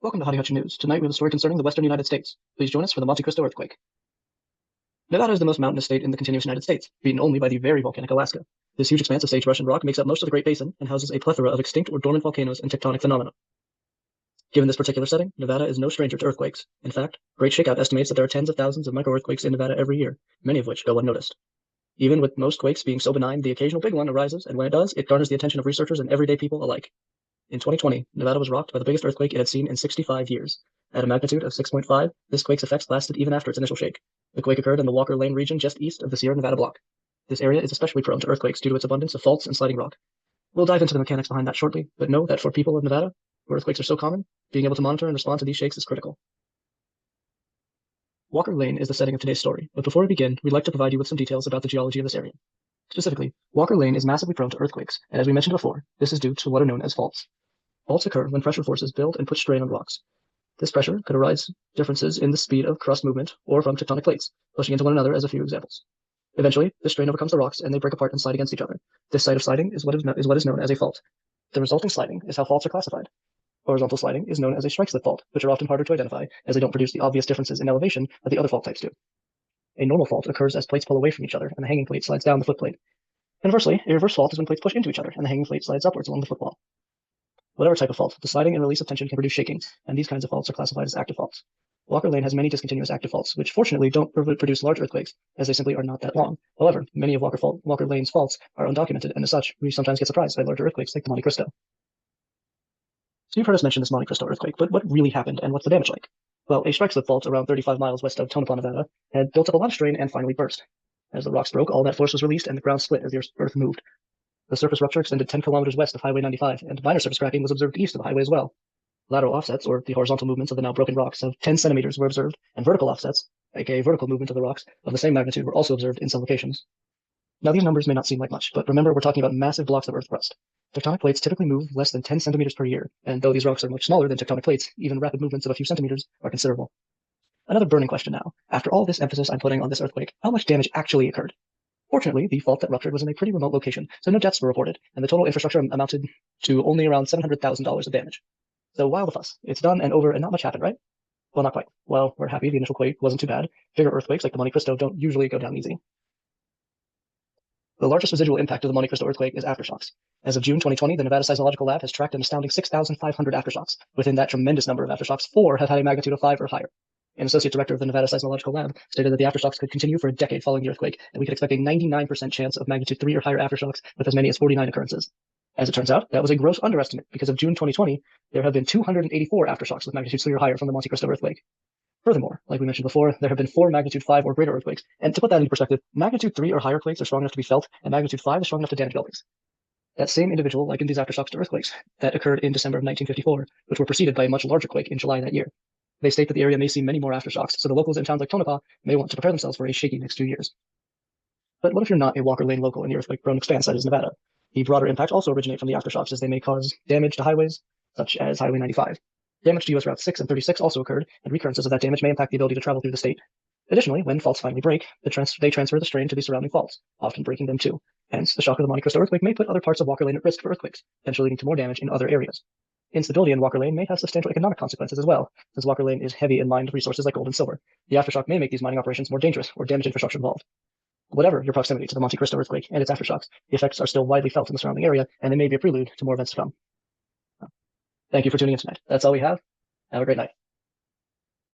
Welcome to Honey Hutchin News. Tonight we have a story concerning the western United States. Please join us for the Monte Cristo earthquake. Nevada is the most mountainous state in the continuous United States, beaten only by the very volcanic Alaska. This huge expanse of sagebrush and rock makes up most of the Great Basin and houses a plethora of extinct or dormant volcanoes and tectonic phenomena. Given this particular setting, Nevada is no stranger to earthquakes. In fact, Great Shakeout estimates that there are tens of thousands of micro-earthquakes in Nevada every year, many of which go unnoticed. Even with most quakes being so benign, the occasional big one arises, and when it does, it garners the attention of researchers and everyday people alike. In 2020, Nevada was rocked by the biggest earthquake it had seen in 65 years. At a magnitude of 6.5, this quake's effects lasted even after its initial shake. The quake occurred in the Walker Lane region just east of the Sierra Nevada block. This area is especially prone to earthquakes due to its abundance of faults and sliding rock. We'll dive into the mechanics behind that shortly, but know that for people of Nevada, where earthquakes are so common, being able to monitor and respond to these shakes is critical. Walker Lane is the setting of today's story, but before we begin, we'd like to provide you with some details about the geology of this area. Specifically, Walker Lane is massively prone to earthquakes, and as we mentioned before, this is due to what are known as faults. Faults occur when pressure forces build and put strain on rocks. This pressure could arise differences in the speed of crust movement or from tectonic plates, pushing into one another as a few examples. Eventually, this strain overcomes the rocks and they break apart and slide against each other. This site of sliding is what is known as a fault. The resulting sliding is how faults are classified. Horizontal sliding is known as a strike slip fault, which are often harder to identify as they don't produce the obvious differences in elevation that the other fault types do. A normal fault occurs as plates pull away from each other and the hanging plate slides down the foot plate. Conversely, a reverse fault is when plates push into each other and the hanging plate slides upwards along the footwall. Whatever type of fault, the sliding and release of tension can produce shaking, and these kinds of faults are classified as active faults. Walker Lane has many discontinuous active faults, which fortunately don't produce large earthquakes, as they simply are not that long. However, many of Walker Lane's faults are undocumented, and as such, we sometimes get surprised by larger earthquakes like the Monte Cristo. So you've heard us mention this Monte Cristo earthquake, but what really happened and what's the damage like? Well, a strike slip fault around 35 miles west of Tonopah, Nevada, had built up a lot of strain and finally burst. As the rocks broke, all that force was released and the ground split as the earth moved. The surface rupture extended 10 kilometers west of Highway 95, and minor surface cracking was observed east of the highway as well. Lateral offsets, or the horizontal movements of the now broken rocks, of 10 centimeters were observed, and vertical offsets, aka vertical movement of the rocks, of the same magnitude were also observed in some locations. Now, these numbers may not seem like much, but remember we're talking about massive blocks of earth crust. Tectonic plates typically move less than 10 centimeters per year, and though these rocks are much smaller than tectonic plates, even rapid movements of a few centimeters are considerable. Another burning question now. After all this emphasis I'm putting on this earthquake, how much damage actually occurred? Fortunately, the fault that ruptured was in a pretty remote location, so no deaths were reported, and the total infrastructure amounted to only around $700,000 of damage. So why all the fuss? It's done and over and not much happened, right? Well, not quite. Well, we're happy the initial quake wasn't too bad. Bigger earthquakes like the Monte Cristo don't usually go down easy. The largest residual impact of the Monte Cristo earthquake is aftershocks. As of June 2020, the Nevada Seismological Lab has tracked an astounding 6,500 aftershocks. Within that tremendous number of aftershocks, 4 have had a magnitude of 5 or higher. An associate director of the Nevada Seismological Lab stated that the aftershocks could continue for a decade following the earthquake, and we could expect a 99% chance of magnitude 3 or higher aftershocks with as many as 49 occurrences. As it turns out, that was a gross underestimate because of June 2020, there have been 284 aftershocks with magnitude 3 or higher from the Monte Cristo earthquake. Furthermore, like we mentioned before, there have been 4 magnitude 5 or greater earthquakes, and to put that into perspective, magnitude 3 or higher quakes are strong enough to be felt, and magnitude 5 is strong enough to damage buildings. That same individual likened these aftershocks to earthquakes that occurred in December of 1954, which were preceded by a much larger quake in July that year. They state that the area may see many more aftershocks, so the locals in towns like Tonopah may want to prepare themselves for a shaky next 2 years. But what if you're not a Walker Lane local in the earthquake-prone expanse that is Nevada? The broader impacts also originate from the aftershocks, as they may cause damage to highways, such as Highway 95. Damage to US Routes 6 and 36 also occurred, and recurrences of that damage may impact the ability to travel through the state. Additionally, when faults finally break, they transfer the strain to the surrounding faults, often breaking them too. Hence, the shock of the Monte Cristo earthquake may put other parts of Walker Lane at risk for earthquakes, potentially leading to more damage in other areas. Instability in Walker Lane may have substantial economic consequences as well, since Walker Lane is heavy in mined resources like gold and silver. The aftershock may make these mining operations more dangerous or damage infrastructure involved. Whatever your proximity to the Monte Cristo earthquake and its aftershocks, the effects are still widely felt in the surrounding area, and they may be a prelude to more events to come. Thank you for tuning in tonight. That's all we have. Have a great night.